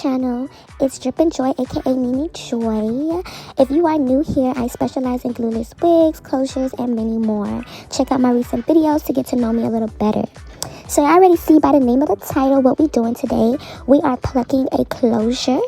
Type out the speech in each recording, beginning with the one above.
channel. It's DripInJoy, aka Mimi Joy. If you are new here, I specialize in glueless wigs, closures, and many more. Check out my recent videos to get to know me a little better. So you already see by the name of the title what we're doing today. We are plucking a closure.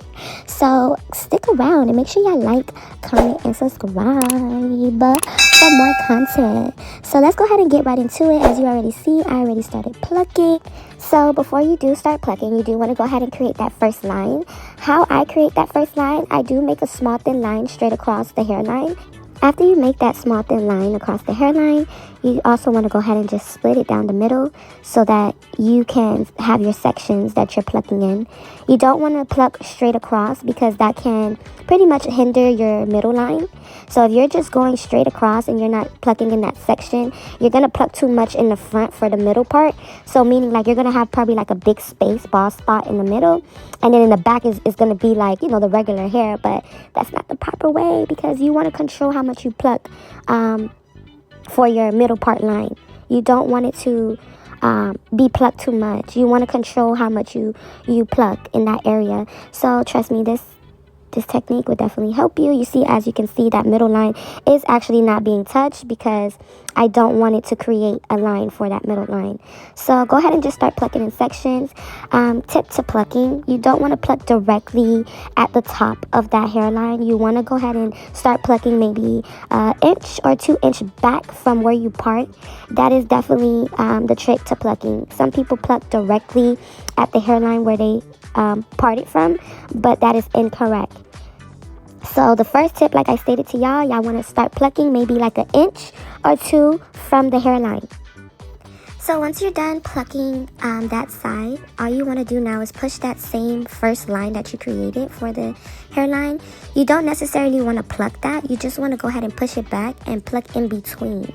So stick around and make sure y'all like, comment, and subscribe for more content. So let's go ahead and get right into it. As you already see, I already started plucking. So before you do start plucking, you do want to go ahead and create that first line. How I create that first line, I do make a small thin line straight across the hairline. After you make that small thin line across the hairline, you also want to go ahead and just split it down the middle so that you can have your sections that you're plucking in. You don't want to pluck straight across because that can pretty much hinder your middle line. So if you're just going straight across and you're not plucking in that section, you're going to pluck too much in the front for the middle part. So meaning like you're going to have probably like a big space ball spot in the middle. And then in the back is going to be like, you know, the regular hair. But that's not the proper way because you want to control how much you pluck for your middle part line. You don't want it to be plucked too much. You want to control how much you pluck in that area. So trust me, this technique would definitely help you. You see, as you can see, that middle line is actually not being touched because I don't want it to create a line for that middle line. So go ahead and just start plucking in sections. Tip to plucking, you don't want to pluck directly at the top of that hairline. You want to go ahead and start plucking maybe an inch or 2 inch back from where you part. That is definitely the trick to plucking. Some people pluck directly at the hairline where they parted from, but that is incorrect. So the first tip, like I stated to y'all want to start plucking maybe like an inch or 2 from the hairline. So once you're done plucking that side, all you want to do now is push that same first line that you created for the hairline. You don't necessarily want to pluck that. You just want to go ahead and push it back and pluck in between.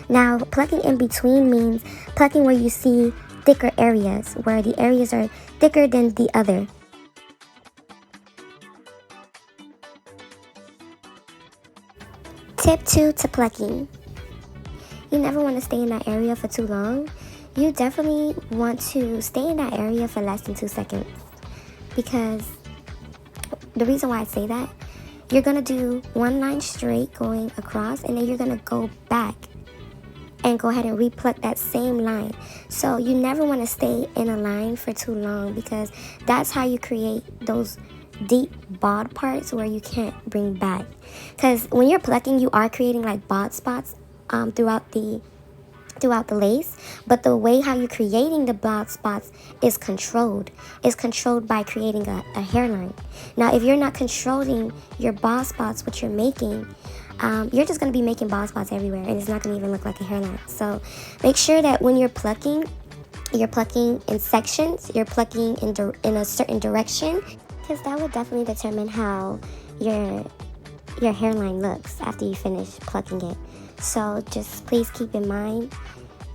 Now, plucking in between means plucking where you see thicker areas, where the areas are thicker than the other. Tip 2 to plucking. You never want to stay in that area for too long. You definitely want to stay in that area for less than 2 seconds. Because the reason why I say that, you're going to do one line straight going across, and then you're going to go back and go ahead and repluck that same line. So you never want to stay in a line for too long because that's how you create those deep bald parts where you can't bring back. Because when you're plucking, you are creating like bald spots throughout the lace, but the way how you're creating the bald spots is controlled. It's controlled by creating a hairline. Now if you're not controlling your bald spots, what you're making, you're just going to be making bald spots everywhere, and it's not going to even look like a hairline. So make sure that when you're plucking in sections, you're plucking in a certain direction, because that would definitely determine how your hairline looks after you finish plucking it. So just please keep in mind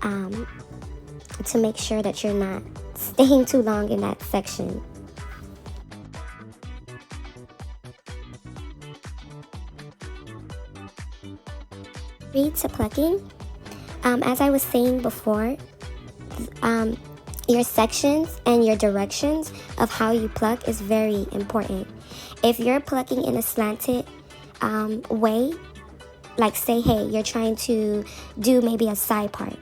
to make sure that you're not staying too long in that section. Read to plucking. As I was saying before, your sections and your directions of how you pluck is very important. If you're plucking in a slanted way, like say, hey, you're trying to do maybe a side part.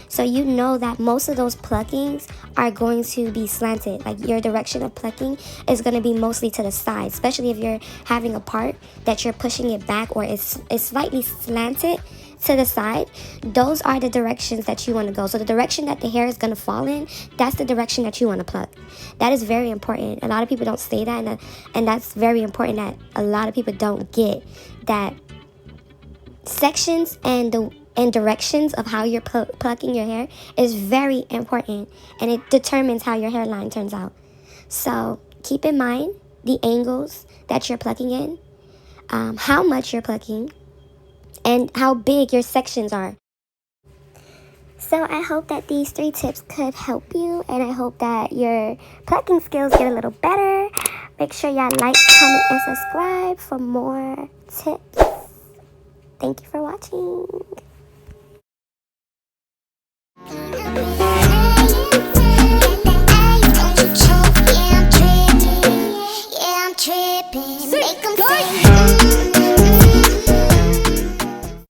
So you know that most of those pluckings are going to be slanted. Like your direction of plucking is going to be mostly to the side, especially if you're having a part that you're pushing it back or it's slightly slanted to the side. Those are the directions that you want to go. So the direction that the hair is going to fall in, that's the direction that you want to pluck. That is very important. A lot of people don't say that, and that's very important that a lot of people don't get that sections and directions of how you're plucking your hair is very important, and it determines how your hairline turns out. So keep in mind the angles that you're plucking in, how much you're plucking, and how big your sections are. So I hope that these 3 tips could help you, and I hope that your plucking skills get a little better. Make sure y'all like, comment, and subscribe for more tips. Thank you for watching.